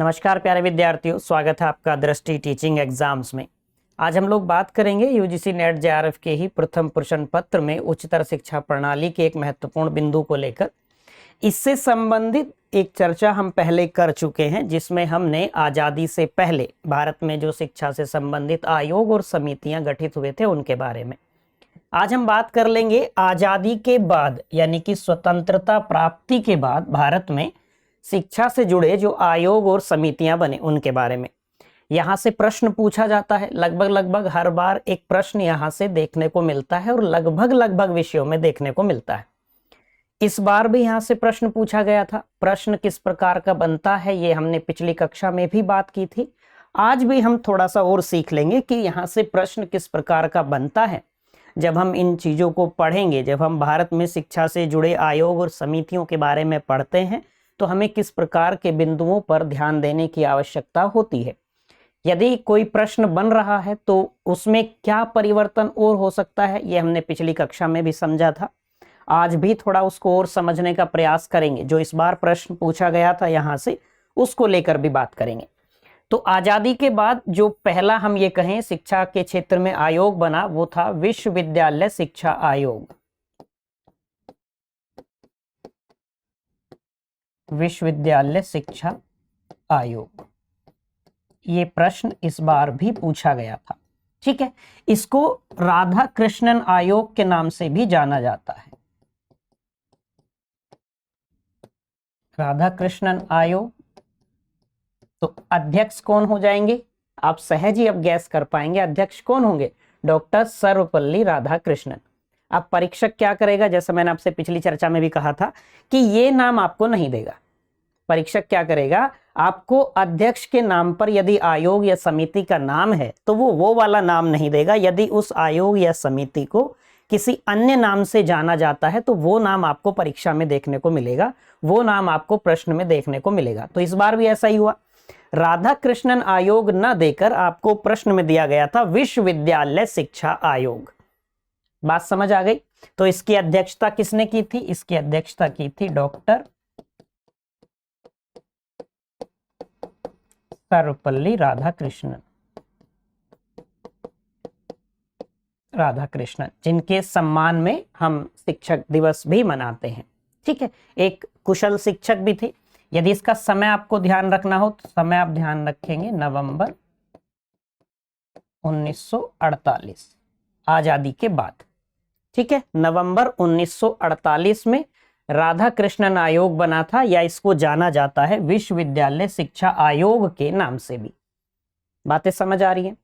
नमस्कार प्यारे विद्यार्थियों, स्वागत है आपका दृष्टि टीचिंग एग्जाम्स में। आज हम लोग बात करेंगे यूजीसी नेट जेआरएफ के ही प्रथम प्रश्न पत्र में उच्चतर शिक्षा प्रणाली के एक महत्वपूर्ण बिंदु को लेकर। इससे संबंधित एक चर्चा हम पहले कर चुके हैं, जिसमें हमने आज़ादी से पहले भारत में जो शिक्षा से संबंधित आयोग और समितियां गठित हुए थे उनके बारे में। आज हम बात कर लेंगे आज़ादी के बाद, यानी कि स्वतंत्रता प्राप्ति के बाद भारत में शिक्षा से जुड़े जो आयोग और समितियां बने उनके बारे में। यहां से प्रश्न पूछा जाता है, लगभग हर बार एक प्रश्न यहां से देखने को मिलता है और लगभग विषयों में देखने को मिलता है। इस बार भी यहां से प्रश्न पूछा गया था। प्रश्न किस प्रकार का बनता है ये हमने पिछली कक्षा में भी बात की थी। आज भी हम थोड़ा सा और सीख लेंगे कि यहां से प्रश्न किस प्रकार का बनता है। जब हम इन चीजों को पढ़ेंगे, जब हम भारत में शिक्षा से जुड़े आयोग और समितियों के बारे में पढ़ते हैं, तो हमें किस प्रकार के बिंदुओं पर ध्यान देने की आवश्यकता होती है। यदि कोई प्रश्न बन रहा है तो उसमें क्या परिवर्तन और हो सकता है, ये हमने पिछली कक्षा में भी समझा था। आज भी थोड़ा उसको और समझने का प्रयास करेंगे। जो इस बार प्रश्न पूछा गया था यहां से, उसको लेकर भी बात करेंगे। तो आजादी के बाद जो पहला हम ये कहें शिक्षा के क्षेत्र में आयोग बना, वो था विश्वविद्यालय शिक्षा आयोग। विश्वविद्यालय शिक्षा आयोग, ये प्रश्न इस बार भी पूछा गया था। ठीक है, इसको राधा कृष्णन आयोग के नाम से भी जाना जाता है। राधा कृष्णन आयोग। तो अध्यक्ष कौन हो जाएंगे? आप सहज ही अब गैस कर पाएंगे अध्यक्ष कौन होंगे। डॉक्टर सर्वपल्ली राधाकृष्णन। अब परीक्षक क्या करेगा, जैसा मैंने आपसे पिछली चर्चा में भी कहा था कि ये नाम आपको नहीं देगा। परीक्षक क्या करेगा, आपको अध्यक्ष के नाम पर यदि आयोग या समिति का नाम है तो वो वाला नाम नहीं देगा। यदि उस आयोग या समिति को किसी अन्य नाम से जाना जाता है तो वो नाम आपको परीक्षा में देखने को मिलेगा, वो नाम आपको प्रश्न में देखने को मिलेगा। तो इस बार भी ऐसा ही हुआ। राधा कृष्णन आयोग न देकर आपको प्रश्न में दिया गया था विश्वविद्यालय शिक्षा आयोग। बात समझ आ गई? तो इसकी अध्यक्षता किसने की थी? इसकी अध्यक्षता की थी डॉक्टर सर्वपल्ली राधाकृष्णन। जिनके सम्मान में हम शिक्षक दिवस भी मनाते हैं। ठीक है, एक कुशल शिक्षक भी थे। यदि इसका समय आपको ध्यान रखना हो तो समय आप ध्यान रखेंगे नवंबर 1948, आजादी के बाद। ठीक है, नवंबर 1948 में राधा कृष्णन आयोग बना था, या इसको जाना जाता है विश्वविद्यालय शिक्षा आयोग के नाम से भी। बातें समझ आ रही हैं?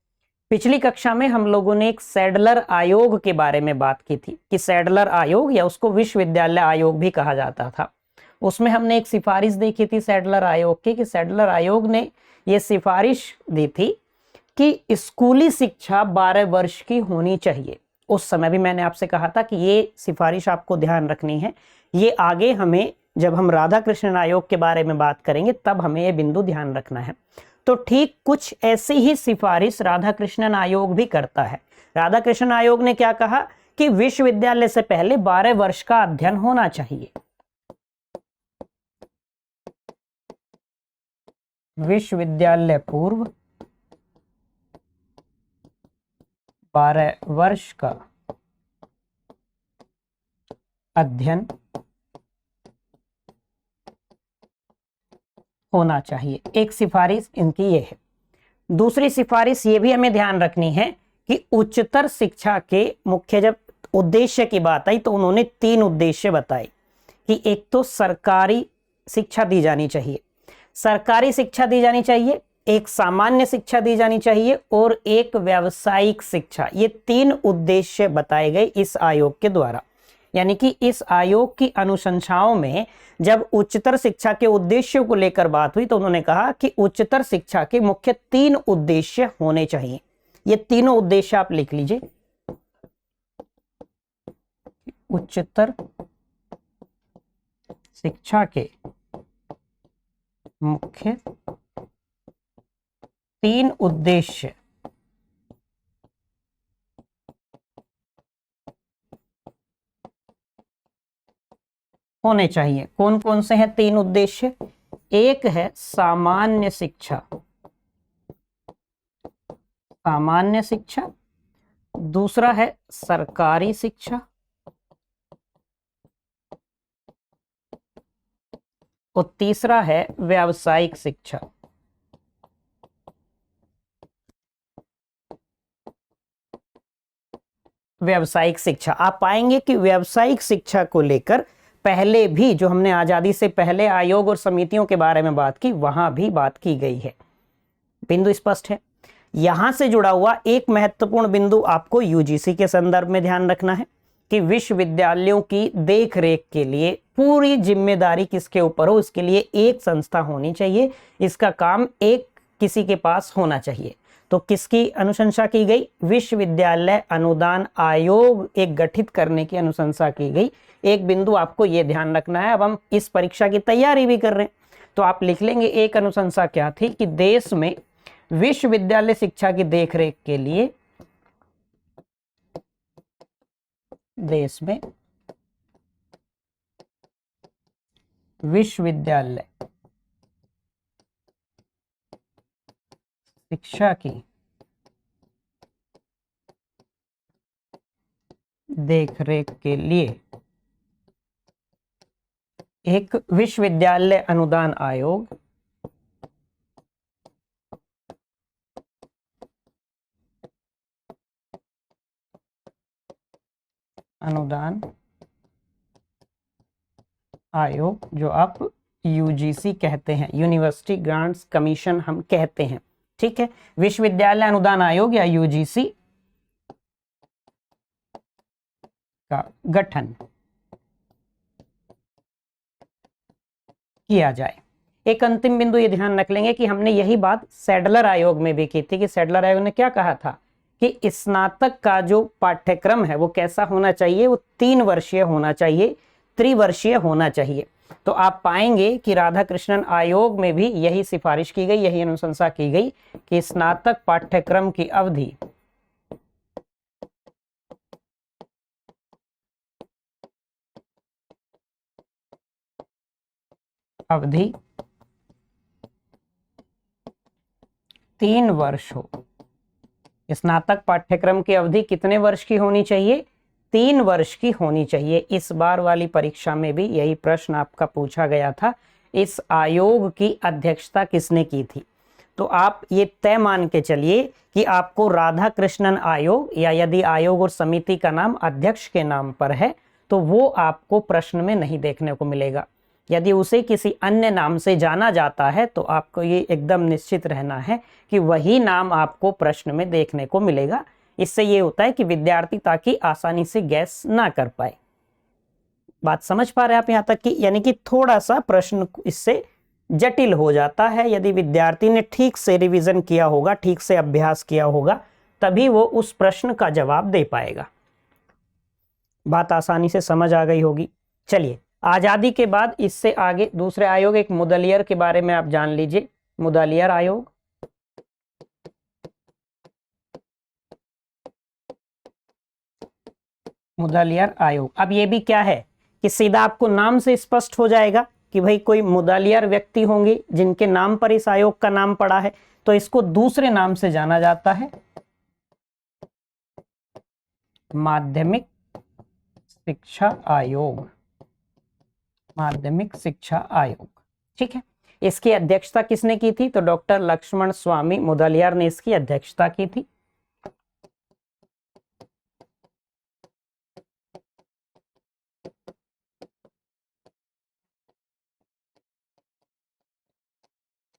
पिछली कक्षा में हम लोगों ने एक सैडलर आयोग के बारे में बात की थी कि सैडलर आयोग, या उसको विश्वविद्यालय आयोग भी कहा जाता था। उसमें हमने एक सिफारिश देखी थी सैडलर आयोग की, कि सैडलर आयोग ने यह सिफारिश दी थी कि स्कूली शिक्षा 12 वर्ष की होनी चाहिए। उस समय भी मैंने आपसे कहा था कि ये सिफारिश आपको ध्यान रखनी है। ये आगे हमें, जब हम राधा कृष्णन आयोग के बारे में बात करेंगे तब हमें ये बिंदु ध्यान रखना है। तो ठीक कुछ ऐसी ही सिफारिश राधा कृष्णन आयोग भी करता है। राधा कृष्णन आयोग ने क्या कहा कि विश्वविद्यालय से पहले 12 वर्ष का अध्ययन होना चाहिए। विश्वविद्यालय पूर्व 12 वर्ष का अध्ययन होना चाहिए। एक सिफारिश इनकी ये है। दूसरी सिफारिश ये भी हमें ध्यान रखनी है कि उच्चतर शिक्षा के मुख्य, जब उद्देश्य की बात आई तो उन्होंने 3 उद्देश्य बताए कि एक तो सरकारी शिक्षा दी जानी चाहिए, सरकारी शिक्षा दी जानी चाहिए, एक सामान्य शिक्षा दी जानी चाहिए और एक व्यावसायिक शिक्षा। ये 3 उद्देश्य बताए गए इस आयोग के द्वारा। यानी कि इस आयोग की अनुशंसाओं में जब उच्चतर शिक्षा के उद्देश्यों को लेकर बात हुई तो उन्होंने कहा कि उच्चतर शिक्षा के मुख्य 3 उद्देश्य होने चाहिए। ये तीनों उद्देश्य आप लिख लीजिए। उच्चतर शिक्षा के मुख्य 3 उद्देश्य होने चाहिए। कौन कौन से हैं 3 उद्देश्य? एक है सामान्य शिक्षा, सामान्य शिक्षा, दूसरा है सरकारी शिक्षा और तीसरा है व्यावसायिक शिक्षा। व्यावसायिक शिक्षा, आप पाएंगे कि व्यावसायिक शिक्षा को लेकर पहले भी जो हमने आजादी से पहले आयोग और समितियों के बारे में बात की, वहां भी बात की गई है। बिंदु स्पष्ट है। यहां से जुड़ा हुआ एक महत्वपूर्ण बिंदु आपको यूजीसी के संदर्भ में ध्यान रखना है कि विश्वविद्यालयों की देखरेख के लिए पूरी जिम्मेदारी किसके ऊपर हो, इसके लिए एक संस्था होनी चाहिए, इसका काम एक किसी के पास होना चाहिए। तो किसकी अनुशंसा की गई? विश्वविद्यालय अनुदान आयोग एक गठित करने की अनुशंसा की गई। एक बिंदु आपको यह ध्यान रखना है, अब हम इस परीक्षा की तैयारी भी कर रहे हैं तो आप लिख लेंगे एक अनुशंसा क्या थी कि देश में विश्वविद्यालय शिक्षा की देखरेख के लिए देश में विश्वविद्यालय शिक्षा की देखरेख के लिए एक विश्वविद्यालय अनुदान आयोग अनुदान आयोग, जो आप यूजीसी कहते हैं, यूनिवर्सिटी ग्रांट्स कमीशन हम कहते हैं, ठीक है, विश्वविद्यालय अनुदान आयोग या यूजीसी का गठन किया जाए। एक अंतिम बिंदु ये ध्यान रख लेंगे कि हमने यही बात सैडलर आयोग में भी की थी कि सैडलर आयोग ने क्या कहा था कि स्नातक का जो पाठ्यक्रम है वो कैसा होना चाहिए, वो 3 वर्षीय होना चाहिए, त्रिवर्षीय होना चाहिए। तो आप पाएंगे कि राधाकृष्णन आयोग में भी यही सिफारिश की गई, यही अनुशंसा की गई कि स्नातक पाठ्यक्रम की अवधि 3 वर्ष हो। स्नातक पाठ्यक्रम की अवधि कितने वर्ष की होनी चाहिए? 3 वर्ष की होनी चाहिए। इस बार वाली परीक्षा में भी यही प्रश्न आपका पूछा गया था। इस आयोग की अध्यक्षता किसने की थी? तो आप ये तय मान के चलिए कि आपको राधाकृष्णन आयोग, या यदि आयोग और समिति का नाम अध्यक्ष के नाम पर है तो वो आपको प्रश्न में नहीं देखने को मिलेगा। यदि उसे किसी अन्य नाम से जाना जाता है तो आपको ये एकदम निश्चित रहना है कि वही नाम आपको प्रश्न में देखने को मिलेगा। इससे ये होता है कि विद्यार्थी ताकि आसानी से गैस ना कर पाए। बात समझ पा रहे हैं आप यहां तक कि, यानी कि थोड़ा सा प्रश्न इससे जटिल हो जाता है। यदि विद्यार्थी ने ठीक से रिवीजन किया होगा, ठीक से अभ्यास किया होगा, तभी वो उस प्रश्न का जवाब दे पाएगा। बात आसानी से समझ आ गई होगी। चलिए, आजादी के बाद इससे आगे दूसरे आयोग, एक मुदलियर के बारे में आप जान लीजिए। मुदलियर आयोग, मुदलियर आयोग। अब ये भी क्या है कि सीधा आपको नाम से स्पष्ट हो जाएगा कि भाई कोई मुदलियर व्यक्ति होंगे जिनके नाम पर इस आयोग का नाम पड़ा है, तो इसको दूसरे नाम से जाना जाता है माध्यमिक शिक्षा आयोग। माध्यमिक शिक्षा आयोग, ठीक है। इसकी अध्यक्षता किसने की थी? तो डॉक्टर लक्ष्मण स्वामी मुदलियार ने इसकी अध्यक्षता की थी।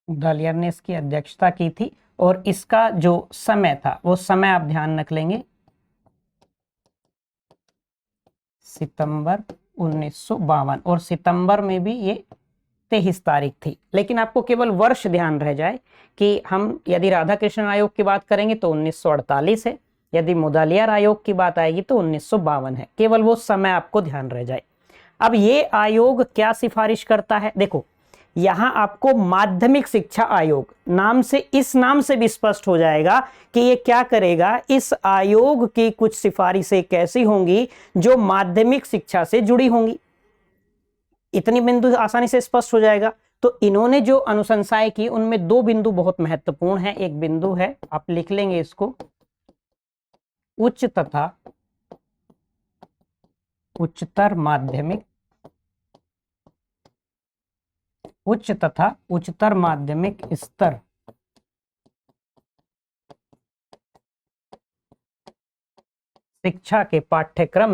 मुदलियार ने इसकी अध्यक्षता की थी और इसका जो समय था वो समय आप ध्यान रख लेंगे, सितंबर 1952, और सितंबर में भी ये 23 तारीख थी। लेकिन आपको केवल वर्ष ध्यान रह जाए कि हम यदि राधाकृष्णन आयोग की बात करेंगे तो 1948 है, यदि मुदलियार आयोग की बात आएगी तो 1952 है। केवल वो समय आपको ध्यान रह जाए। अब ये आयोग क्या सिफारिश करता है? देखो, यहां आपको माध्यमिक शिक्षा आयोग नाम से, इस नाम से भी स्पष्ट हो जाएगा कि ये क्या करेगा। इस आयोग की कुछ सिफारिशें कैसी होंगी जो माध्यमिक शिक्षा से जुड़ी होंगी। इतनी बिंदु आसानी से स्पष्ट हो जाएगा। तो इन्होंने जो अनुशंसाएं की उनमें दो बिंदु बहुत महत्वपूर्ण हैं। एक बिंदु है, आप लिख लेंगे इसको, उच्च तथा उच्चतर माध्यमिक, उच्च तथा उच्चतर माध्यमिक स्तर शिक्षा के पाठ्यक्रम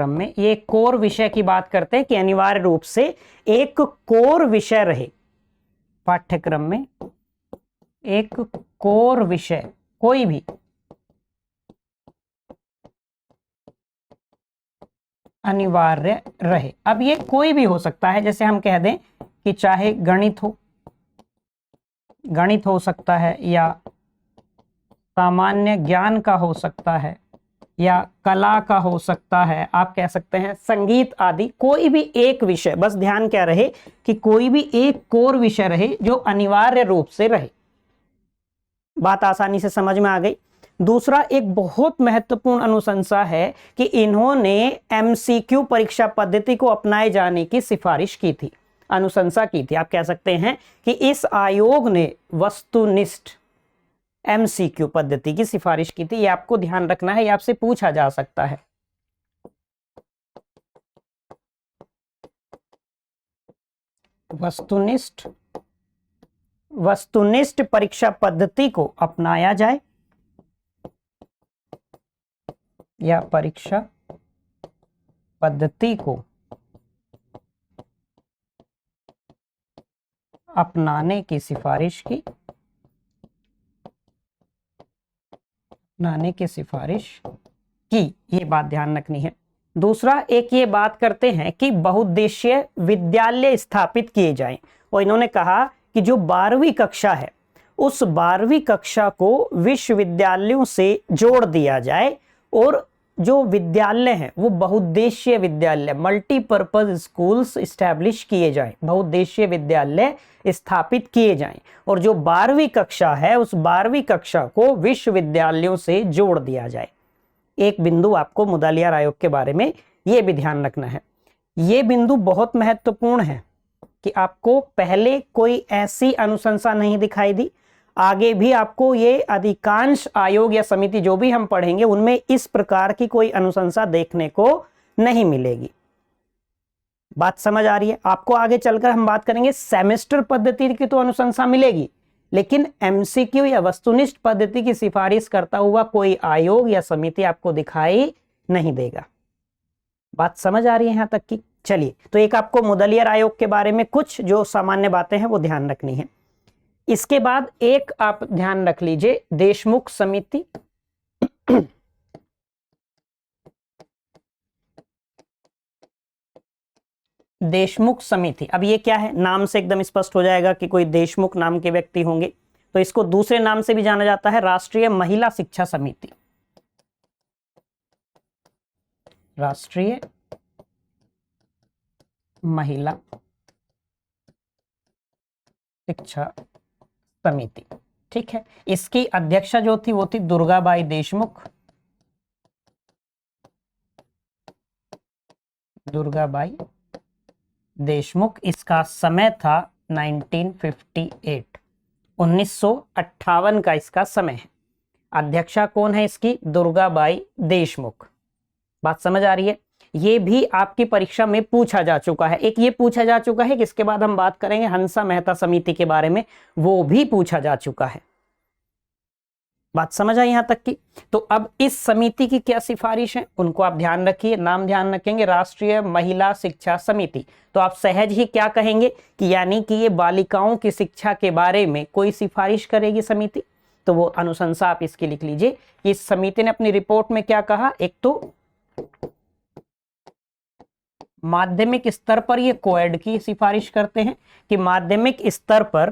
में ये कोर विषय की बात करते हैं कि अनिवार्य रूप से एक कोर विषय रहे। पाठ्यक्रम में एक कोर विषय कोई भी अनिवार्य रहे। अब ये कोई भी हो सकता है, जैसे हम कह दें कि चाहे गणित हो सकता है, या सामान्य ज्ञान का हो सकता है, या कला का हो सकता है, आप कह सकते हैं संगीत आदि, कोई भी एक विषय, बस ध्यान क्या रहे कि कोई भी एक कोर विषय रहे जो अनिवार्य रूप से रहे। बात आसानी से समझ में आ गई। दूसरा एक बहुत महत्वपूर्ण अनुशंसा है कि इन्होंने एमसीक्यू परीक्षा पद्धति को अपनाए जाने की सिफारिश की थी, अनुशंसा की थी। आप कह सकते हैं कि इस आयोग ने वस्तुनिष्ठ एमसीक्यू पद्धति की सिफारिश की थी। ये आपको ध्यान रखना है, ये आपसे पूछा जा सकता है। वस्तुनिष्ठ परीक्षा पद्धति को अपनाया जाए, या परीक्षा पद्धति को अपनाने की सिफारिश की, ये बात ध्यान रखनी है। दूसरा एक ये बात करते हैं कि बहुउद्देशीय विद्यालय स्थापित किए जाएं, और इन्होंने कहा कि जो 12वीं कक्षा है उस 12वीं कक्षा को विश्वविद्यालयों से जोड़ दिया जाए, और जो विद्यालय हैं वो बहुउद्देशीय विद्यालय, मल्टीपर्पज स्कूल्स इस्टेब्लिश किए जाएं, बहुउद्देशीय विद्यालय स्थापित किए जाएं, और जो 12वीं कक्षा है उस 12वीं कक्षा को विश्वविद्यालयों से जोड़ दिया जाए। एक बिंदु आपको मुदलियार आयोग के बारे में यह भी ध्यान रखना है। यह बिंदु बहुत महत्वपूर्ण है कि आपको पहले कोई ऐसी अनुशंसा नहीं दिखाई दी, आगे भी आपको ये अधिकांश आयोग या समिति जो भी हम पढ़ेंगे उनमें इस प्रकार की कोई अनुशंसा देखने को नहीं मिलेगी। बात समझ आ रही है? आपको आगे चलकर हम बात करेंगे सेमेस्टर पद्धति की तो अनुशंसा मिलेगी, लेकिन एमसीक्यू या वस्तुनिष्ठ पद्धति की सिफारिश करता हुआ कोई आयोग या समिति आपको दिखाई नहीं देगा। बात समझ आ रही है यहां तक की? चलिए, तो एक आपको मुदलियार आयोग के बारे में कुछ जो सामान्य बातें हैं वो ध्यान रखनी है। इसके बाद एक आप ध्यान रख लीजिए, देशमुख समिति। देशमुख समिति, अब ये क्या है? नाम से एकदम स्पष्ट हो जाएगा कि कोई देशमुख नाम के व्यक्ति होंगे। तो इसको दूसरे नाम से भी जाना जाता है, राष्ट्रीय महिला शिक्षा समिति। राष्ट्रीय महिला शिक्षा समिति, ठीक है। इसकी अध्यक्षा जो थी वो थी दुर्गाबाई देशमुख। दुर्गाबाई देशमुख। इसका समय था 1958, 1958 का इसका समय है। अध्यक्षा कौन है इसकी? दुर्गाबाई देशमुख। बात समझ आ रही है? ये भी आपकी परीक्षा में पूछा जा चुका है। एक ये पूछा जा चुका है कि इसके बाद हम बात करेंगे हंसा मेहता समिति के बारे में, वो भी पूछा जा चुका है। बात समझ आई यहां तक की? तो अब इस समिति की क्या सिफारिश है उनको आप ध्यान रखिए, नाम ध्यान रखेंगे, राष्ट्रीय महिला शिक्षा समिति। तो आप सहज ही क्या कहेंगे कि यानी कि ये बालिकाओं की शिक्षा के बारे में कोई सिफारिश करेगी समिति। तो वो अनुशंसा आप इसकी लिख लीजिए। इस समिति ने अपनी रिपोर्ट में क्या कहा? एक तो माध्यमिक स्तर पर ये कोएड की सिफारिश करते हैं कि माध्यमिक स्तर पर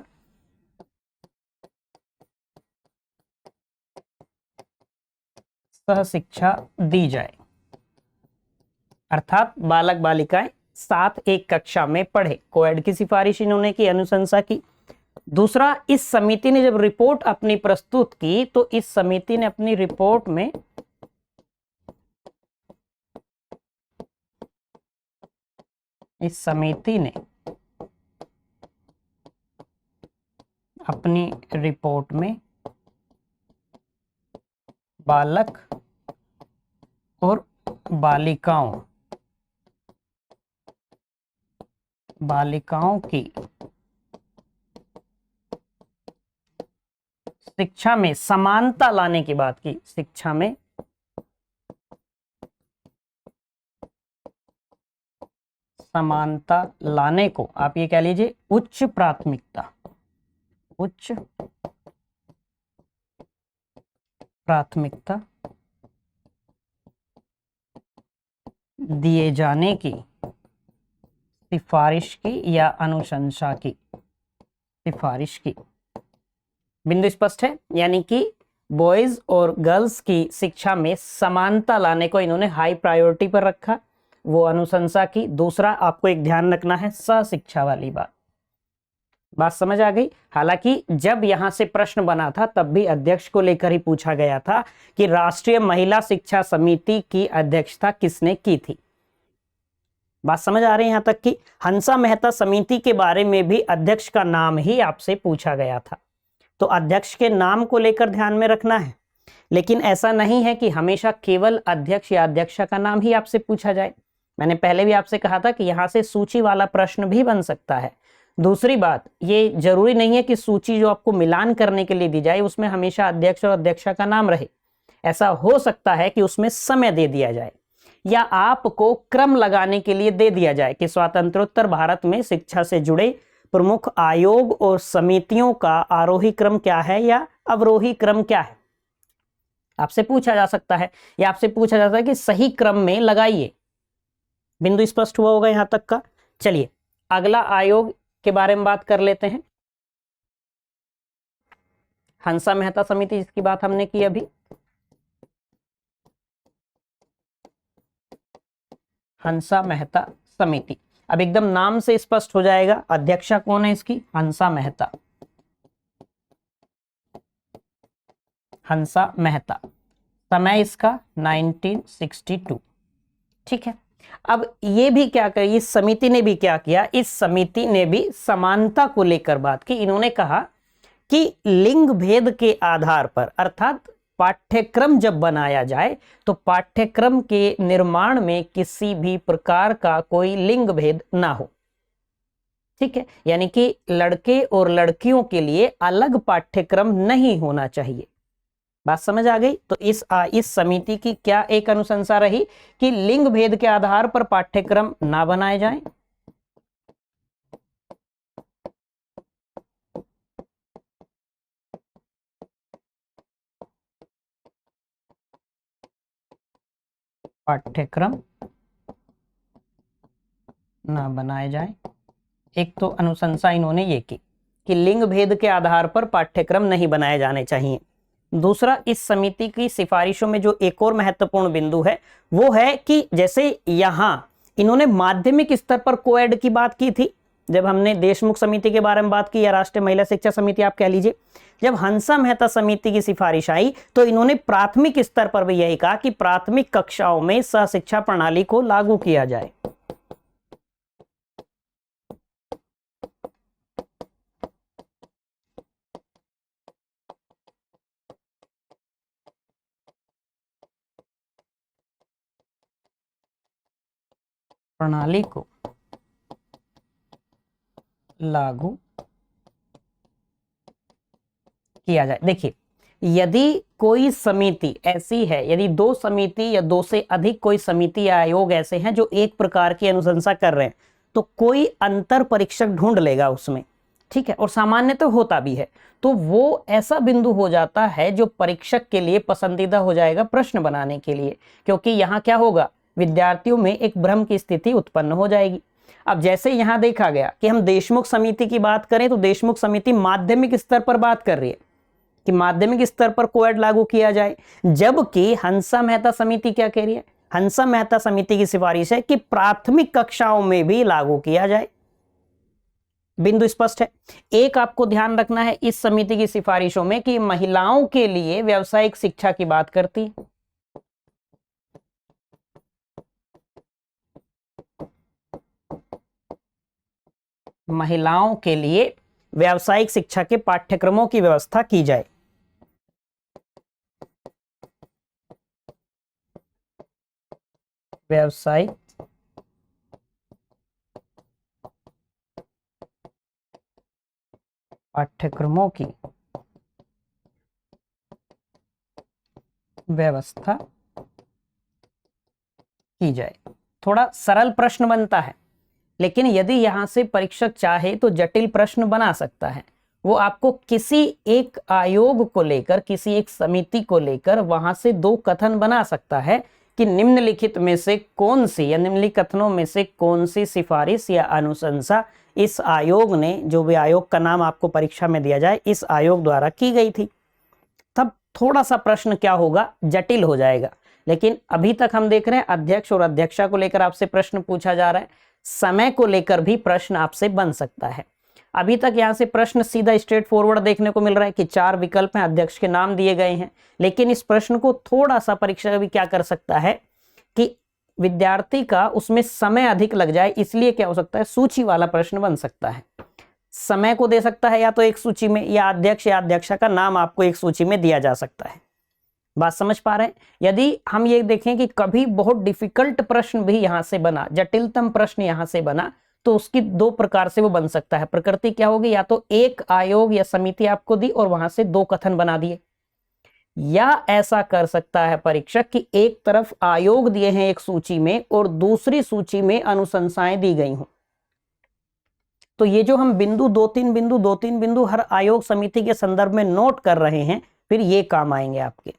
सहशिक्षा दी जाए, अर्थात बालक बालिकाएं साथ एक कक्षा में पढ़े। कोएड की सिफारिश इन्होंने की, अनुशंसा की। दूसरा, इस समिति ने जब रिपोर्ट अपनी प्रस्तुत की तो इस समिति ने अपनी रिपोर्ट में इस समिति ने अपनी रिपोर्ट में बालक और बालिकाओं की शिक्षा में समानता लाने की बात की। शिक्षा में समानता लाने को आप ये कह लीजिए उच्च प्राथमिकता दिए जाने की सिफारिश की या अनुशंसा की। सिफारिश की। बिंदु स्पष्ट है? यानी कि बॉयज और गर्ल्स की शिक्षा में समानता लाने को इन्होंने हाई प्रायोरिटी पर रखा, वो अनुशंसा की। दूसरा आपको एक ध्यान रखना है सहशिक्षा वाली बात समझ आ गई। हालांकि जब यहां से प्रश्न बना था तब भी अध्यक्ष को लेकर ही पूछा गया था कि राष्ट्रीय महिला शिक्षा समिति की अध्यक्षता किसने की थी। बात समझ आ रही है यहां तक कि हंसा मेहता समिति के बारे में भी अध्यक्ष का नाम ही आपसे पूछा गया था, तो अध्यक्ष के नाम को लेकर ध्यान में रखना है। लेकिन ऐसा नहीं है कि हमेशा केवल अध्यक्ष या अध्यक्षा का नाम ही आपसे पूछा जाए। मैंने पहले भी आपसे कहा था कि यहां से सूची वाला प्रश्न भी बन सकता है। दूसरी बात, ये जरूरी नहीं है कि सूची जो आपको मिलान करने के लिए दी जाए उसमें हमेशा अध्यक्ष और अध्यक्षा का नाम रहे। ऐसा हो सकता है कि उसमें समय दे दिया जाए या आपको क्रम लगाने के लिए दे दिया जाए कि स्वातंत्रोत्तर भारत में शिक्षा से जुड़े प्रमुख आयोग और समितियों का आरोही क्रम क्या है या अवरोही क्रम क्या है। आपसे पूछा जा सकता है या आपसे पूछा जाता है कि सही क्रम में लगाइए। बिंदु स्पष्ट हुआ होगा यहां तक का। चलिए अगला आयोग के बारे में बात कर लेते हैं। हंसा मेहता समिति जिसकी बात हमने की अभी, हंसा मेहता समिति। अब एकदम नाम से स्पष्ट हो जाएगा अध्यक्षा कौन है इसकी, हंसा मेहता। हंसा मेहता, समय इसका 1962। ठीक है। अब ये भी क्या कर, इस समिति ने भी क्या किया, इस समिति ने भी समानता को लेकर बात की। इन्होंने कहा कि लिंग भेद के आधार पर, अर्थात पाठ्यक्रम जब बनाया जाए तो पाठ्यक्रम के निर्माण में किसी भी प्रकार का कोई लिंग भेद ना हो। ठीक है, यानी कि लड़के और लड़कियों के लिए अलग पाठ्यक्रम नहीं होना चाहिए। बात समझ आ गई। तो इस समिति की क्या एक अनुशंसा रही कि लिंग भेद के आधार पर पाठ्यक्रम ना बनाए जाएं। पाठ्यक्रम ना बनाए जाएं। एक तो अनुशंसा इन्होंने ये की कि लिंग भेद के आधार पर पाठ्यक्रम नहीं बनाए जाने चाहिए। दूसरा, इस समिति की सिफारिशों में जो एक और महत्वपूर्ण बिंदु है वो है कि जैसे यहां इन्होंने माध्यमिक स्तर पर कोएड की बात की थी, जब हमने देशमुख समिति के बारे में बात की या राष्ट्रीय महिला शिक्षा समिति आप कह लीजिए, जब हंसा मेहता समिति की सिफारिश आई तो इन्होंने प्राथमिक स्तर पर भी यही कहा कि प्राथमिक कक्षाओं में सहशिक्षा प्रणाली को लागू किया जाए। प्रणाली को लागू किया जाए। देखिए, यदि कोई समिति ऐसी है, यदि दो समिति या दो से अधिक कोई समिति या आयोग ऐसे हैं जो एक प्रकार की अनुशंसा कर रहे हैं, तो कोई अंतर परीक्षक ढूंढ लेगा उसमें। ठीक है, और सामान्य तो होता भी है, तो वो ऐसा बिंदु हो जाता है जो परीक्षक के लिए पसंदीदा हो जाएगा प्रश्न बनाने के लिए, क्योंकि यहां क्या होगा, विद्यार्थियों में एक भ्रम की स्थिति उत्पन्न हो जाएगी। अब जैसे यहां देखा गया कि हम देशमुख समिति की बात करें तो देशमुख समिति माध्यमिक स्तर पर बात कर रही है कि माध्यमिक स्तर पर कोएड लागू किया जाए, जबकि हंसा मेहता समिति क्या कह रही है, हंसा मेहता समिति की सिफारिश है कि प्राथमिक कक्षाओं में भी लागू किया जाए। बिंदु स्पष्ट है। एक आपको ध्यान रखना है इस समिति की सिफारिशों में कि महिलाओं के लिए व्यावसायिक शिक्षा की बात करती है। महिलाओं के लिए व्यावसायिक शिक्षा के पाठ्यक्रमों की व्यवस्था की जाए। व्यावसायिक पाठ्यक्रमों की व्यवस्था की जाए। थोड़ा सरल प्रश्न बनता है, लेकिन यदि यहां से परीक्षक चाहे तो जटिल प्रश्न बना सकता है। वो आपको किसी एक आयोग को लेकर, किसी एक समिति को लेकर वहां से दो कथन बना सकता है कि निम्नलिखित में से कौन सी, या निम्नलिखित कथनों में से कौन सी सिफारिश या अनुशंसा इस आयोग ने, जो भी आयोग का नाम आपको परीक्षा में दिया जाए, इस आयोग द्वारा की गई थी। तब थोड़ा सा प्रश्न क्या होगा, जटिल हो जाएगा। लेकिन अभी तक हम देख रहे हैं अध्यक्ष और अध्यक्षा को लेकर आपसे प्रश्न पूछा जा रहा है, समय को लेकर भी प्रश्न आपसे बन सकता है। अभी तक यहां से प्रश्न सीधा स्ट्रेट फॉरवर्ड देखने को मिल रहा है कि 4 विकल्प हैं, अध्यक्ष के नाम दिए गए हैं। लेकिन इस प्रश्न को थोड़ा सा परीक्षक भी क्या कर सकता है कि विद्यार्थी का उसमें समय अधिक लग जाए, इसलिए क्या हो सकता है, सूची वाला प्रश्न बन सकता है। समय को दे सकता है या तो एक सूची में, या अध्यक्ष या अध्यक्षा का नाम आपको एक सूची में दिया जा सकता है। बात समझ पा रहे हैं? यदि हम ये देखें कि कभी बहुत डिफिकल्ट प्रश्न भी यहां से बना, जटिलतम प्रश्न यहां से बना, तो उसकी 2 प्रकार से वो बन सकता है। प्रकृति क्या होगी, या तो एक आयोग या समिति आपको दी और वहां से 2 कथन बना दिए, या ऐसा कर सकता है परीक्षक कि एक तरफ आयोग दिए हैं एक सूची में और दूसरी सूची में अनुशंसाएं दी गई हों। तो ये जो हम बिंदु 2-3 बिंदु हर आयोग समिति के संदर्भ में नोट कर रहे हैं, फिर ये काम आएंगे आपके।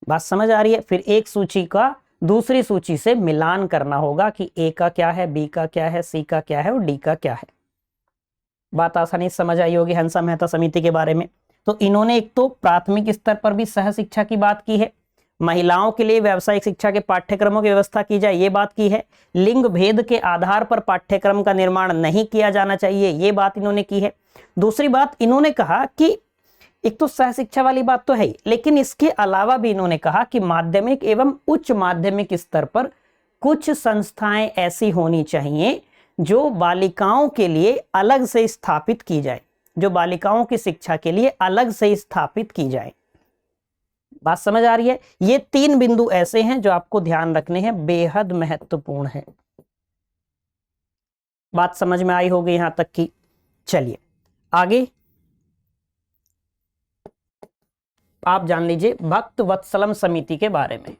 बात समझ आ रही है? फिर एक सूची का दूसरी सूची से मिलान करना होगा कि ए का क्या है, बी का क्या है, सी का क्या है और डी का क्या है। बात आसानी से समझ आई होगी हंसा मेहता समिति के बारे में। तो इन्होंने एक तो प्राथमिक स्तर पर भी सह शिक्षा की बात की है, महिलाओं के लिए व्यावसायिक शिक्षा के पाठ्यक्रमों की व्यवस्था की जाए, ये बात की है। लिंग भेद के आधार पर पाठ्यक्रम का निर्माण नहीं किया जाना चाहिए, ये बात इन्होंने की है। दूसरी बात इन्होंने कहा कि एक तो सह शिक्षा वाली बात तो है ही, लेकिन इसके अलावा भी इन्होंने कहा कि माध्यमिक एवं उच्च माध्यमिक स्तर पर कुछ संस्थाएं ऐसी होनी चाहिए जो बालिकाओं के लिए अलग से स्थापित की जाए, जो बालिकाओं की शिक्षा के लिए अलग से स्थापित की जाए। बात समझ आ रही है? ये 3 बिंदु ऐसे हैं जो आपको ध्यान रखने हैं, बेहद महत्वपूर्ण है। बात समझ में आई होगी यहां तक की? चलिए आगे आप जान लीजिए भक्त वत्सलम समिति के बारे में।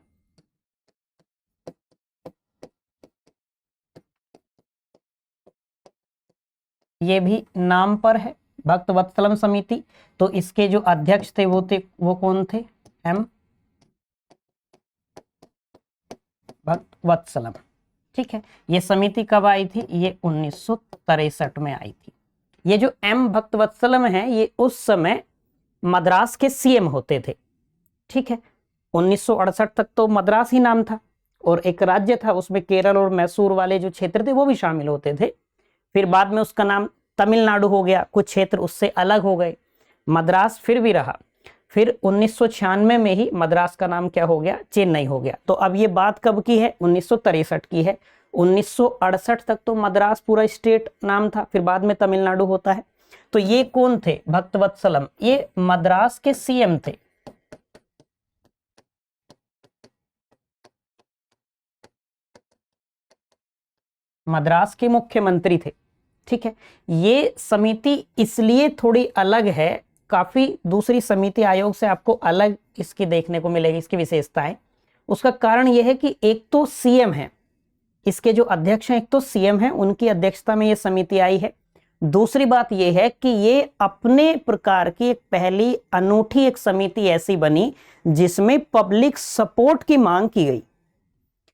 ये भी नाम पर है, भक्त वत्सलम समिति। तो इसके जो अध्यक्ष थे वो कौन थे? एम भक्त वत्सलम। ठीक है, ये समिति कब आई थी? ये 1963 में आई थी। ये जो एम भक्त वत्सलम है, ये उस समय मद्रास के सीएम होते थे। ठीक है, 1968 तक तो मद्रास ही नाम था और एक राज्य था, उसमें केरल और मैसूर वाले जो क्षेत्र थे वो भी शामिल होते थे। फिर बाद में उसका नाम तमिलनाडु हो गया, कुछ क्षेत्र उससे अलग हो गए, मद्रास फिर भी रहा। फिर 1996 में ही मद्रास का नाम क्या हो गया? चेन्नई हो गया। तो अब ये बात कब की है? 1963 की है। 1968 तक तो मद्रास पूरा स्टेट नाम था, फिर बाद में तमिलनाडु होता है। तो ये कौन थे? भक्तवत्सलम, ये मद्रास के सीएम थे। मद्रास के मुख्यमंत्री थे। ठीक है, ये समिति इसलिए थोड़ी अलग है, काफी दूसरी समिति आयोग से आपको अलग इसकी देखने को मिलेगी, इसकी विशेषताएं। उसका कारण यह है कि एक तो सीएम है, इसके जो अध्यक्ष हैं एक तो सीएम है, उनकी अध्यक्षता में ये समिति आई है। दूसरी बात यह है कि ये अपने प्रकार की एक पहली अनूठी एक समिति ऐसी बनी जिसमें पब्लिक सपोर्ट की मांग की गई,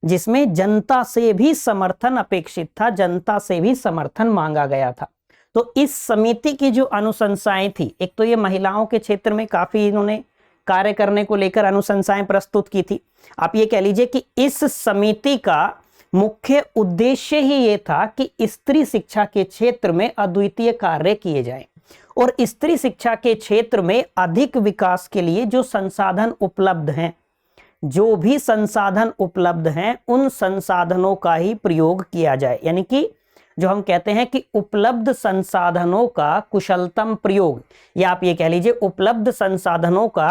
जिसमें जनता से भी समर्थन अपेक्षित था, जनता से भी समर्थन मांगा गया था। तो इस समिति की जो अनुशंसाएं थी, एक तो ये महिलाओं के क्षेत्र में काफी इन्होंने कार्य करने को लेकर अनुशंसाएं प्रस्तुत की थी। आप ये कह लीजिए कि इस समिति का मुख्य उद्देश्य ही ये था कि स्त्री शिक्षा के क्षेत्र में अद्वितीय कार्य किए जाएं और स्त्री शिक्षा के क्षेत्र में अधिक विकास के लिए जो संसाधन उपलब्ध हैं, जो भी संसाधन उपलब्ध हैं, उन संसाधनों का ही प्रयोग किया जाए। यानी कि जो हम कहते हैं कि उपलब्ध संसाधनों का कुशलतम प्रयोग, या आप ये कह लीजिए उपलब्ध संसाधनों का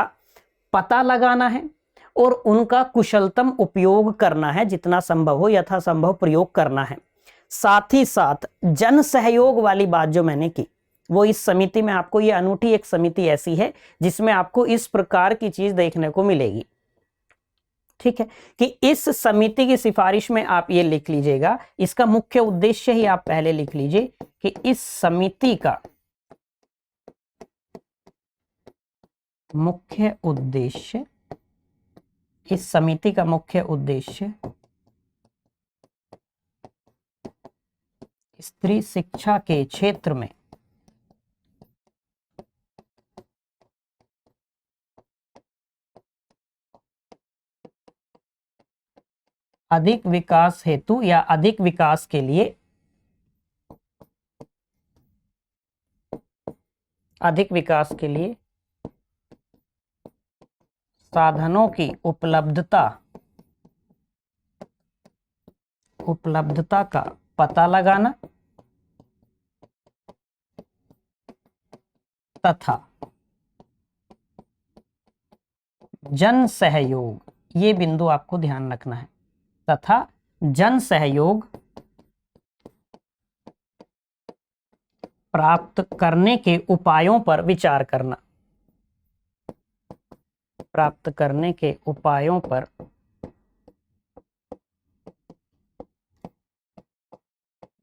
पता लगाना है और उनका कुशलतम उपयोग करना है, जितना संभव हो यथासंभव प्रयोग करना है। साथ ही साथ जन सहयोग वाली बात जो मैंने की, वो इस समिति में आपको, ये अनूठी एक समिति ऐसी है जिसमें आपको इस प्रकार की चीज देखने को मिलेगी। ठीक है, कि इस समिति की सिफारिश में आप ये लिख लीजिएगा, इसका मुख्य उद्देश्य ही आप पहले लिख लीजिए कि इस समिति का मुख्य उद्देश्य, इस समिति का मुख्य उद्देश्य स्त्री शिक्षा के क्षेत्र में अधिक विकास हेतु या अधिक विकास के लिए, अधिक विकास के लिए साधनों की उपलब्धता का पता लगाना तथा जन सहयोग, ये बिंदु आपको ध्यान रखना है, तथा जन सहयोग प्राप्त करने के उपायों पर विचार करना, प्राप्त करने के उपायों पर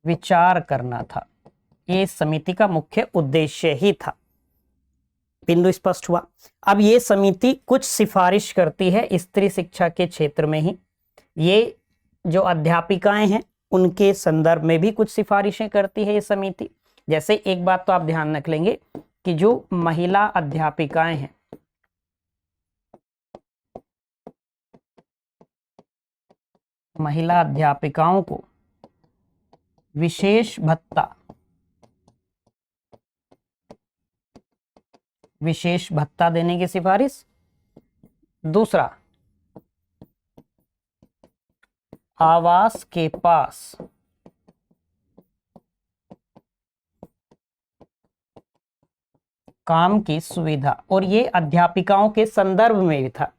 विचार करना था। ये समिति का मुख्य उद्देश्य ही था। बिंदु स्पष्ट हुआ। अब ये समिति कुछ सिफारिश करती है स्त्री शिक्षा के क्षेत्र में ही। ये जो अध्यापिकाएं हैं उनके संदर्भ में भी कुछ सिफारिशें करती है ये समिति। जैसे एक बात तो आप ध्यान रख लेंगे कि जो महिला अध्यापिकाएं हैं, महिला अध्यापिकाओं को विशेष भत्ता देने की सिफारिश। दूसरा, आवास के पास काम की सुविधा, और ये अध्यापिकाओं के संदर्भ में भी था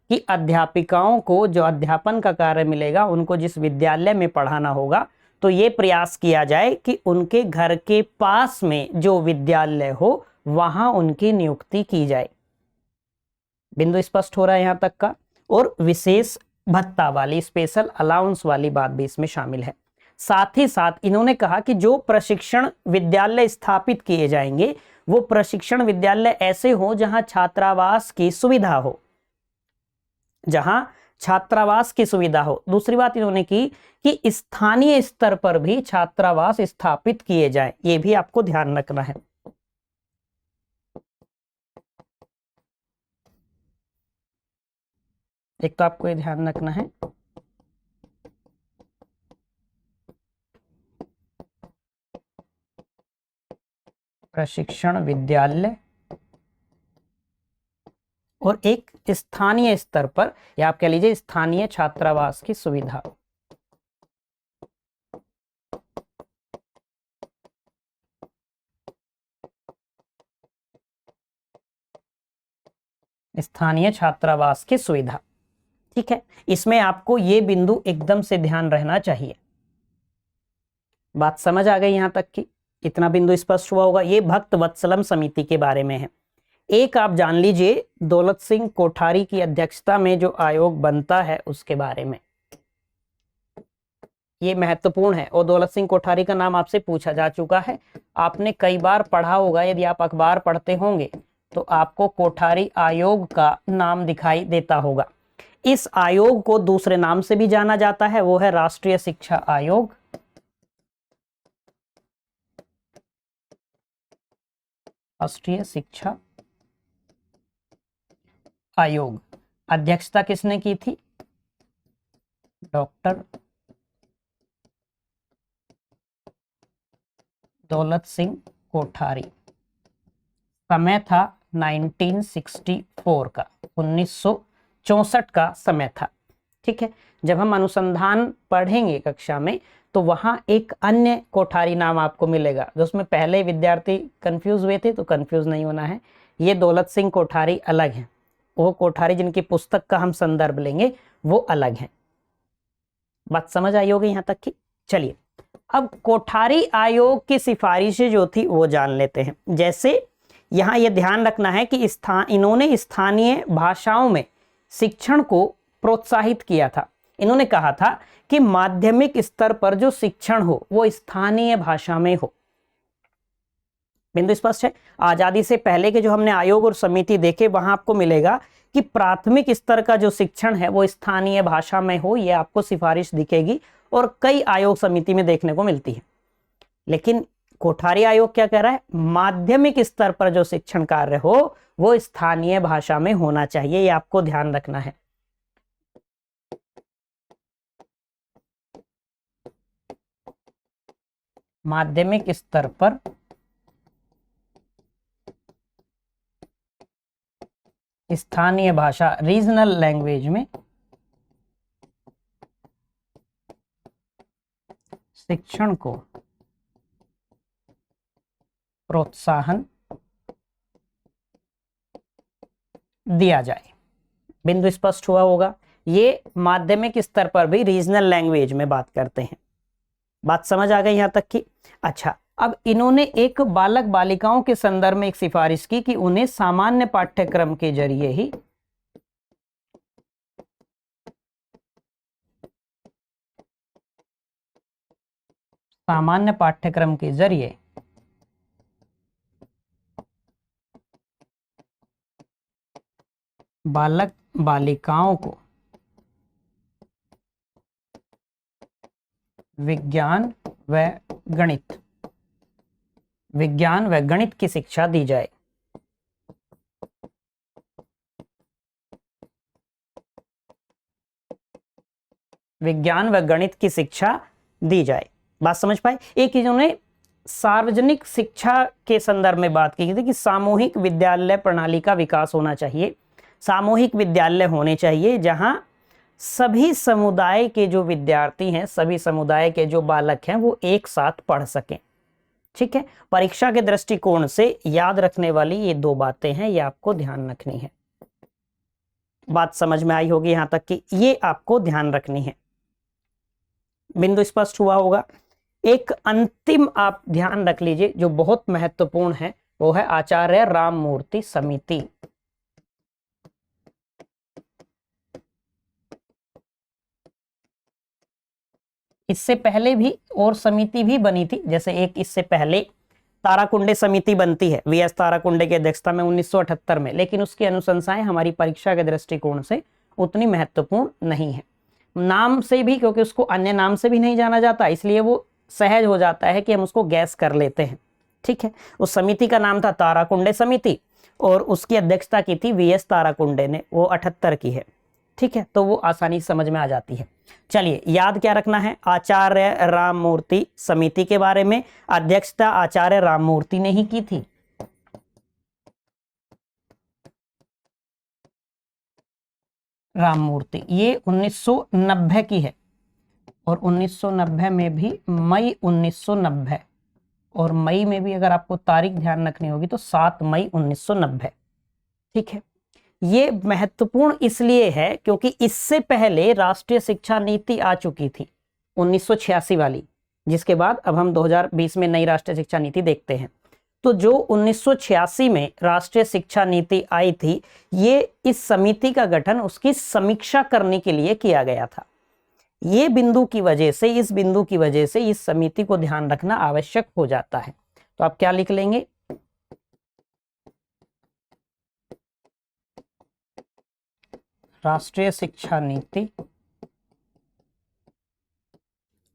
कि अध्यापिकाओं को जो अध्यापन का कार्य मिलेगा, उनको जिस विद्यालय में पढ़ाना होगा, तो ये प्रयास किया जाए कि उनके घर के पास में जो विद्यालय हो वहां उनकी नियुक्ति की जाए। बिंदु स्पष्ट हो रहा है यहां तक का। और विशेष भत्ता वाली, स्पेशल अलाउंस वाली बात भी इसमें शामिल है। साथ ही साथ इन्होंने कहा कि जो प्रशिक्षण विद्यालय स्थापित किए जाएंगे वो प्रशिक्षण विद्यालय ऐसे हो जहां छात्रावास की सुविधा हो, जहां छात्रावास की सुविधा हो। दूसरी बात इन्होंने की कि स्थानीय स्तर पर भी छात्रावास स्थापित किए जाएं, ये भी आपको ध्यान रखना है। एक तो आपको ये ध्यान रखना है प्रशिक्षण विद्यालय, और एक स्थानीय स्तर पर, या आप कह लीजिए स्थानीय छात्रावास की सुविधा। स्थानीय छात्रावास की सुविधा, ठीक है। इसमें आपको ये बिंदु एकदम से ध्यान रहना चाहिए। बात समझ आ गई यहां तक की? इतना बिंदु स्पष्ट हुआ होगा। ये भक्त वत्सलम समिति के बारे में है। एक आप जान लीजिए दौलत सिंह कोठारी की अध्यक्षता में जो आयोग बनता है उसके बारे में, ये महत्वपूर्ण है। और दौलत सिंह कोठारी का नाम आपसे पूछा जा चुका है, आपने कई बार पढ़ा होगा। यदि आप अखबार पढ़ते होंगे तो आपको कोठारी आयोग का नाम दिखाई देता होगा। इस आयोग को दूसरे नाम से भी जाना जाता है, वो है राष्ट्रीय शिक्षा आयोग। राष्ट्रीय शिक्षा आयोग, अध्यक्षता किसने की थी? डॉक्टर दौलत सिंह कोठारी। समय था 1964 का, 1964 का समय था। ठीक है, जब हम अनुसंधान पढ़ेंगे कक्षा में तो वहां एक अन्य कोठारी नाम आपको मिलेगा, जो उसमें पहले विद्यार्थी कंफ्यूज हुए थे, तो कंफ्यूज नहीं होना है। ये दौलत सिंह कोठारी अलग है, वो कोठारी जिनकी पुस्तक का हम संदर्भ लेंगे वो अलग है। बात समझ आई होगी यहां तक की। चलिए अब कोठारी आयोग की सिफारिशें जो थी वो जान लेते हैं। जैसे यहां यह ध्यान रखना है कि इन्होंने स्थानीय भाषाओं में शिक्षण को प्रोत्साहित किया था। इन्होंने कहा था कि माध्यमिक स्तर पर जो शिक्षण हो वो स्थानीय भाषा में हो। बिंदु स्पष्ट है। आजादी से पहले के जो हमने आयोग और समिति देखे वहां आपको मिलेगा कि प्राथमिक स्तर का जो शिक्षण है वो स्थानीय भाषा में हो, यह आपको सिफारिश दिखेगी और कई आयोग समिति में देखने को मिलती है। लेकिन कोठारी आयोग क्या कह रहा है, माध्यमिक स्तर पर जो शिक्षण कार्य हो वो स्थानीय भाषा में होना चाहिए, ये आपको ध्यान रखना है। माध्यमिक स्तर पर स्थानीय भाषा रीजनल लैंग्वेज में शिक्षण को प्रोत्साहन दिया जाए। बिंदु स्पष्ट हुआ होगा। ये माध्यमिक स्तर पर भी रीजनल लैंग्वेज में बात करते हैं। बात समझ आ गई यहां तक की। अच्छा, अब इन्होंने एक बालक बालिकाओं के संदर्भ में एक सिफारिश की कि उन्हें सामान्य पाठ्यक्रम के जरिए ही सामान्य पाठ्यक्रम के जरिए बालक बालिकाओं को विज्ञान व गणित की शिक्षा दी जाए। विज्ञान व गणित की शिक्षा दी जाए। बात समझ पाए। एक इन्होंने सार्वजनिक शिक्षा के संदर्भ में बात की थी कि सामूहिक विद्यालय प्रणाली का विकास होना चाहिए। सामूहिक विद्यालय होने चाहिए जहां सभी समुदाय के जो विद्यार्थी हैं, सभी समुदाय के जो बालक हैं वो एक साथ पढ़ सकें। ठीक है, परीक्षा के दृष्टिकोण से याद रखने वाली ये दो बातें हैं, ये आपको ध्यान रखनी है। बात समझ में आई होगी यहां तक कि ये आपको ध्यान रखनी है। बिंदु स्पष्ट हुआ होगा। एक अंतिम आप ध्यान रख लीजिए जो बहुत महत्वपूर्ण है, वो है आचार्य राममूर्ति समिति। इससे पहले भी और समिति भी बनी थी, जैसे एक इससे पहले ताराकुंडे समिति बनती है वीएस ताराकुंडे की अध्यक्षता में 1978 में, लेकिन उसकी अनुशंसाएं हमारी परीक्षा के दृष्टिकोण से उतनी महत्वपूर्ण नहीं है। नाम से भी, क्योंकि उसको अन्य नाम से भी नहीं जाना जाता, इसलिए वो सहज हो जाता है कि हम उसको गैस कर लेते हैं। ठीक है, उस समिति का नाम था ताराकुंडे समिति और उसकी अध्यक्षता की थी वीएस ताराकुंडे ने, वो 78 की है। ठीक है, तो वो आसानी समझ में आ जाती है। चलिए याद क्या रखना है, आचार्य राममूर्ति समिति के बारे में। अध्यक्षता आचार्य राममूर्ति ने ही की थी। राममूर्ति ये 1990 की है और 1990 में भी मई 1990, और मई में भी अगर आपको तारीख ध्यान रखनी होगी तो 7 मई 1990। ठीक है, ये महत्वपूर्ण इसलिए है क्योंकि इससे पहले राष्ट्रीय शिक्षा नीति आ चुकी थी 1986 वाली, जिसके बाद अब हम 2020 में नई राष्ट्रीय शिक्षा नीति देखते हैं। तो जो 1986 में राष्ट्रीय शिक्षा नीति आई थी, ये इस समिति का गठन उसकी समीक्षा करने के लिए किया गया था। ये बिंदु की वजह से, इस बिंदु की वजह से इस समिति को ध्यान रखना आवश्यक हो जाता है। तो आप क्या लिख लेंगे, राष्ट्रीय शिक्षा नीति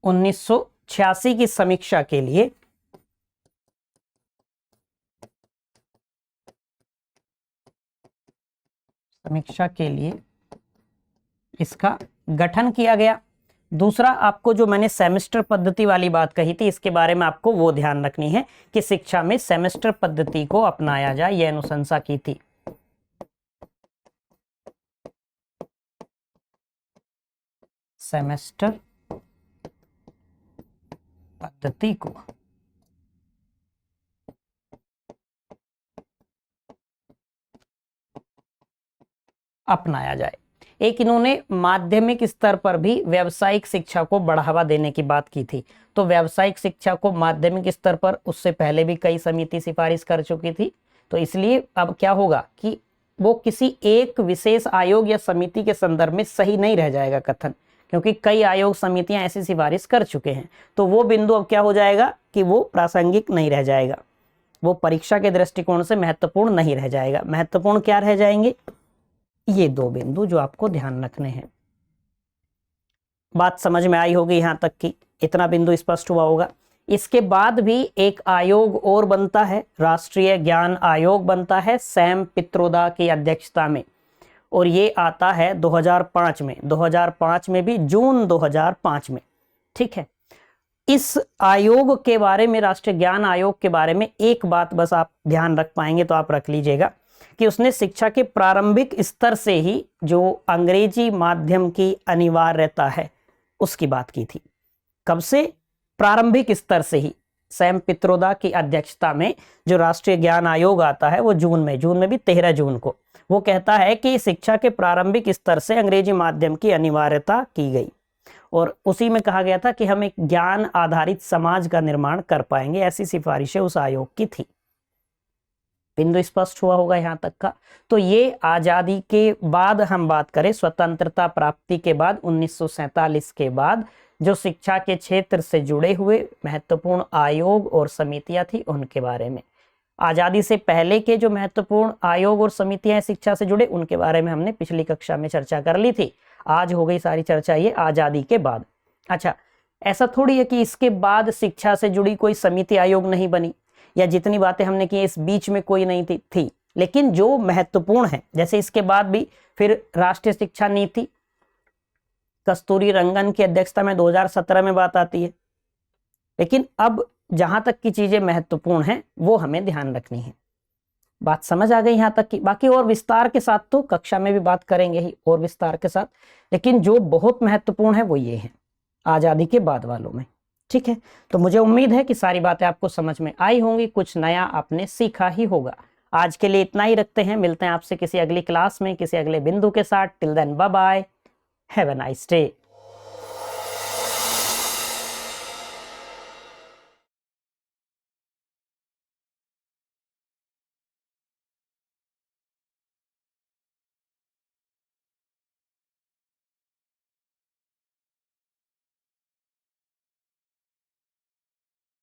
1986 की समीक्षा के लिए इसका गठन किया गया। दूसरा, आपको जो मैंने सेमेस्टर पद्धति वाली बात कही थी, इसके बारे में आपको वो ध्यान रखनी है कि शिक्षा में सेमेस्टर पद्धति को अपनाया जाए, यह अनुशंसा की थी। सेमेस्टर पद्धति को अपनाया जाए। एक इन्होंने माध्यमिक स्तर पर भी व्यावसायिक शिक्षा को बढ़ावा देने की बात की थी। तो व्यावसायिक शिक्षा को माध्यमिक स्तर पर उससे पहले भी कई समिति सिफारिश कर चुकी थी। तो इसलिए अब क्या होगा कि वो किसी एक विशेष आयोग या समिति के संदर्भ में सही नहीं रह जाएगा कथन, क्योंकि कई आयोग समितियां ऐसी सिफारिश कर चुके हैं। तो वो बिंदु अब क्या हो जाएगा कि वो प्रासंगिक नहीं रह जाएगा, वो परीक्षा के दृष्टिकोण से महत्वपूर्ण नहीं रह जाएगा। महत्वपूर्ण क्या रह जाएंगे? ये दो बिंदु जो आपको ध्यान रखने हैं। बात समझ में आई होगी यहां तक की, इतना बिंदु स्पष्ट हुआ होगा। इसके बाद भी एक आयोग और बनता है, राष्ट्रीय ज्ञान आयोग बनता है सैम पित्रोदा की अध्यक्षता में, और ये आता है 2005 में। 2005 में भी जून 2005 में, ठीक है। इस आयोग के बारे में, राष्ट्रीय ज्ञान आयोग के बारे में एक बात बस आप ध्यान रख पाएंगे तो आप रख लीजिएगा कि उसने शिक्षा के प्रारंभिक स्तर से ही जो अंग्रेजी माध्यम की अनिवार्यता है उसकी बात की थी। कब से? प्रारंभिक स्तर से ही। सैम पित्रोदा की अध्यक्षता में जो राष्ट्रीय ज्ञान आयोग आता है वो जून में भी 13 जून को, वो कहता है कि शिक्षा के प्रारंभिक स्तर से अंग्रेजी माध्यम की अनिवार्यता की गई, और उसी में कहा गया था कि हम एक ज्ञान आधारित समाज का निर्माण कर पाएंगे। ऐसी सिफारिशें उस आयोग की थी। बिंदु स्पष्ट हुआ होगा यहां तक का। तो ये आजादी के बाद हम बात करें, स्वतंत्रता प्राप्ति के बाद 1947 के बाद जो शिक्षा के क्षेत्र से जुड़े हुए महत्वपूर्ण आयोग और समितियां थी उनके बारे में। आजादी से पहले के जो महत्वपूर्ण आयोग और समितियां शिक्षा से जुड़े उनके बारे में हमने पिछली कक्षा में चर्चा कर ली थी। आज हो गई सारी चर्चा ये आजादी के बाद। अच्छा, ऐसा थोड़ी है कि इसके बाद शिक्षा से जुड़ी कोई समिति आयोग नहीं बनी, या जितनी बातें हमने की इस बीच में कोई नहीं थी, लेकिन जो महत्वपूर्ण है, जैसे इसके बाद भी फिर राष्ट्रीय शिक्षा नीति कस्तूरी रंगन की अध्यक्षता में 2017 में बात आती है। लेकिन अब जहां तक की चीजें महत्वपूर्ण हैं वो हमें ध्यान रखनी है। बात समझ आ गई यहां तक की? बाकी और विस्तार के साथ तो कक्षा में भी बात करेंगे ही, और विस्तार के साथ, लेकिन जो बहुत महत्वपूर्ण है वो ये है आजादी के बाद वालों में, ठीक है। तो मुझे उम्मीद है कि सारी बातें आपको समझ में आई होंगी, कुछ नया आपने सीखा ही होगा। आज के लिए इतना ही रखते हैं, मिलते हैं आपसे किसी अगली क्लास में किसी अगले बिंदु के साथ। Till then bye bye, have a nice day.